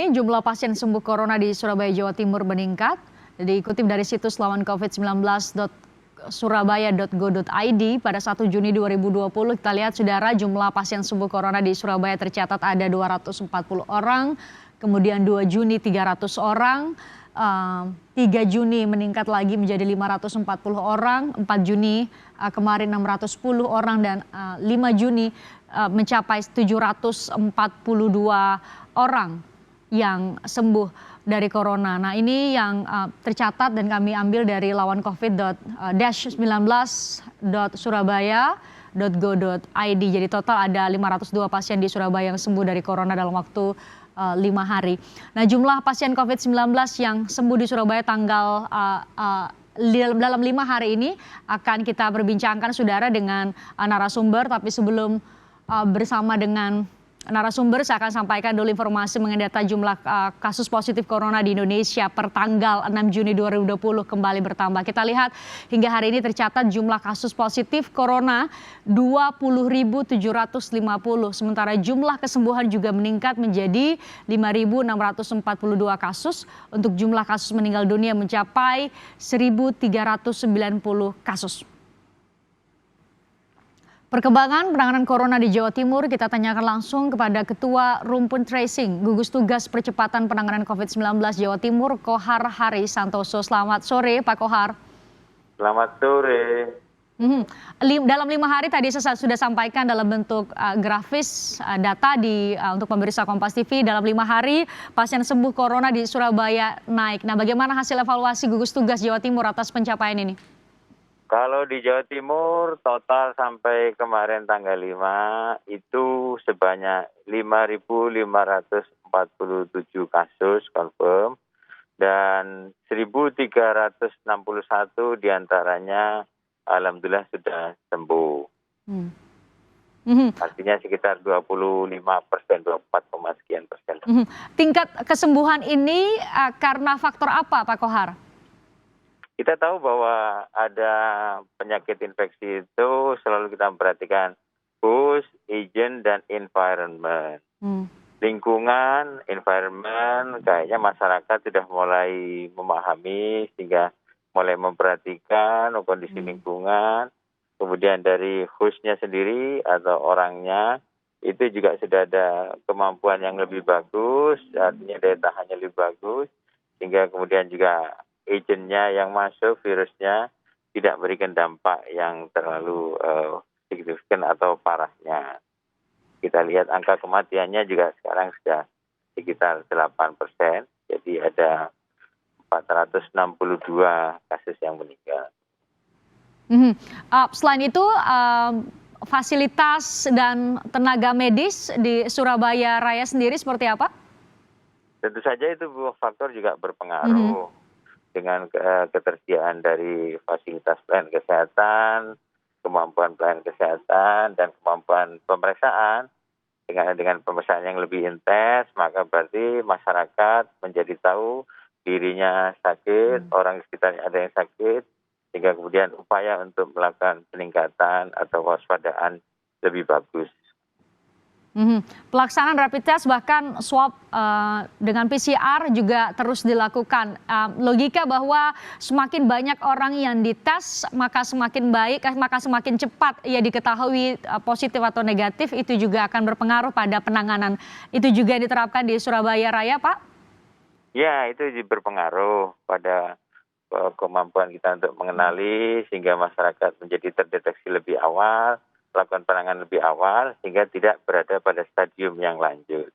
Jumlah pasien sembuh corona di Surabaya, Jawa Timur meningkat. Dikutip dari situs lawan covid19.surabaya.go.id pada 1 Juni 2020, kita lihat saudara, jumlah pasien sembuh corona di Surabaya tercatat ada 240 orang, kemudian 2 Juni 300 orang, 3 Juni meningkat lagi menjadi 540 orang, 4 Juni kemarin 610 orang, dan 5 Juni mencapai 742 orang yang sembuh dari corona. Nah, ini yang tercatat dan kami ambil dari lawan covid-19.surabaya.go.id. Jadi total ada 502 pasien di Surabaya yang sembuh dari corona dalam waktu 5 hari. Nah, jumlah pasien COVID-19 yang sembuh di Surabaya dalam 5 hari ini akan kita perbincangkan saudara dengan narasumber, tapi sebelum bersama dengan narasumber, saya akan sampaikan dulu informasi mengenai data jumlah kasus positif corona di Indonesia per tanggal 6 Juni 2020 kembali bertambah. Kita lihat hingga hari ini tercatat jumlah kasus positif corona 20.750. Sementara jumlah kesembuhan juga meningkat menjadi 5.642 kasus. Untuk jumlah kasus meninggal dunia mencapai 1.390 kasus. Perkembangan penanganan corona di Jawa Timur kita tanyakan langsung kepada Ketua Rumpun Tracing Gugus Tugas Percepatan Penanganan COVID-19 Jawa Timur, Kohar Hari Santoso. Selamat sore Pak Kohar. Selamat sore. Dalam 5 hari tadi saya sudah sampaikan dalam bentuk grafis data untuk pemirsa Kompas TV, dalam 5 hari pasien sembuh corona di Surabaya naik. Nah, bagaimana hasil evaluasi Gugus Tugas Jawa Timur atas pencapaian ini? Kalau di Jawa Timur total sampai kemarin tanggal 5 itu sebanyak 5.547 kasus confirm dan 1.361 diantaranya alhamdulillah sudah sembuh. Artinya sekitar 25%, 24, sekian persen. Tingkat kesembuhan ini karena faktor apa Pak Kohar? Kita tahu bahwa ada penyakit infeksi itu selalu kita memperhatikan host, agent, dan environment. Lingkungan, environment, kayaknya masyarakat sudah mulai memahami sehingga mulai memperhatikan kondisi lingkungan. Kemudian dari hostnya sendiri atau orangnya itu juga sudah ada kemampuan yang lebih bagus, artinya daya tahannya lebih bagus, sehingga kemudian juga agentnya yang masuk, virusnya tidak memberikan dampak yang terlalu signifikan atau parahnya. Kita lihat angka kematiannya juga sekarang sudah sekitar 8%, jadi ada 462 kasus yang meninggal. Selain itu, fasilitas dan tenaga medis di Surabaya Raya sendiri seperti apa? Tentu saja itu faktor juga berpengaruh. Dengan ketersediaan dari fasilitas pelayanan kesehatan, kemampuan pelayanan kesehatan, dan kemampuan pemeriksaan. Dengan pemeriksaan yang lebih intens, maka berarti masyarakat menjadi tahu dirinya sakit, orang di sekitarnya ada yang sakit, sehingga kemudian upaya untuk melakukan peningkatan atau waspadaan lebih bagus. Pelaksanaan rapid test bahkan swab dengan PCR juga terus dilakukan. Logika bahwa semakin banyak orang yang dites maka semakin baik, maka semakin cepat ia diketahui positif atau negatif, itu juga akan berpengaruh pada penanganan. Itu juga diterapkan di Surabaya Raya, Pak? Ya, itu berpengaruh pada kemampuan kita untuk mengenali sehingga masyarakat menjadi terdeteksi lebih awal, melakukan penanganan lebih awal sehingga tidak berada pada stadium yang lanjut.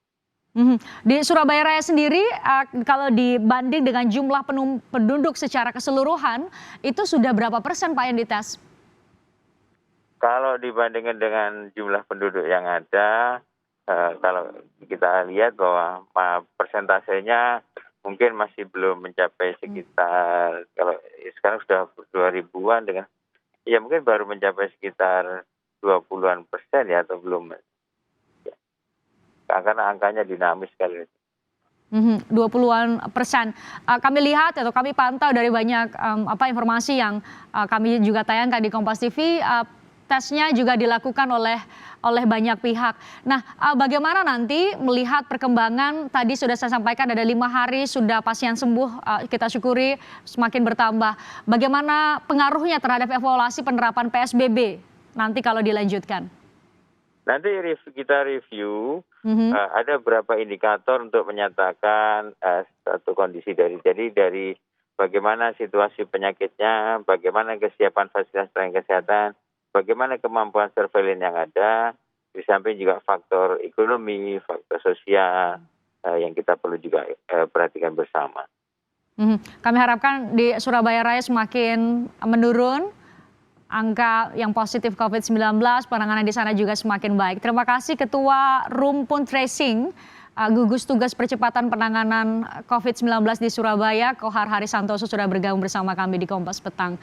Di Surabaya Raya sendiri, kalau dibanding dengan jumlah penduduk secara keseluruhan, itu sudah berapa persen Pak yang dites? Kalau dibandingkan dengan jumlah penduduk yang ada, kalau kita lihat bahwa persentasenya mungkin masih belum mencapai sekitar, kalau sekarang sudah 2.000-an dengan, ya mungkin baru mencapai sekitar 20-an persen ya, atau belum, ya. Karena angkanya dinamis sekali. 20-an persen. Kami lihat atau kami pantau dari banyak informasi yang kami juga tayangkan di Kompas TV, tesnya juga dilakukan oleh banyak pihak. Nah, bagaimana nanti melihat perkembangan, tadi sudah saya sampaikan ada 5 hari sudah pasien sembuh, kita syukuri semakin bertambah. Bagaimana pengaruhnya terhadap evaluasi penerapan PSBB nanti kalau dilanjutkan? Nanti kita review, ada beberapa indikator untuk menyatakan satu kondisi dari bagaimana situasi penyakitnya, bagaimana kesiapan fasilitas pelayanan kesehatan, bagaimana kemampuan surveillance yang ada, di samping juga faktor ekonomi, faktor sosial yang kita perlu juga perhatikan bersama. Kami harapkan di Surabaya Raya semakin menurun, angka yang positif COVID-19, penanganan di sana juga semakin baik. Terima kasih Ketua Rumpun Tracing, Gugus Tugas Percepatan Penanganan COVID-19 di Surabaya, Kohar Hari Santoso sudah bergabung bersama kami di Kompas Petang.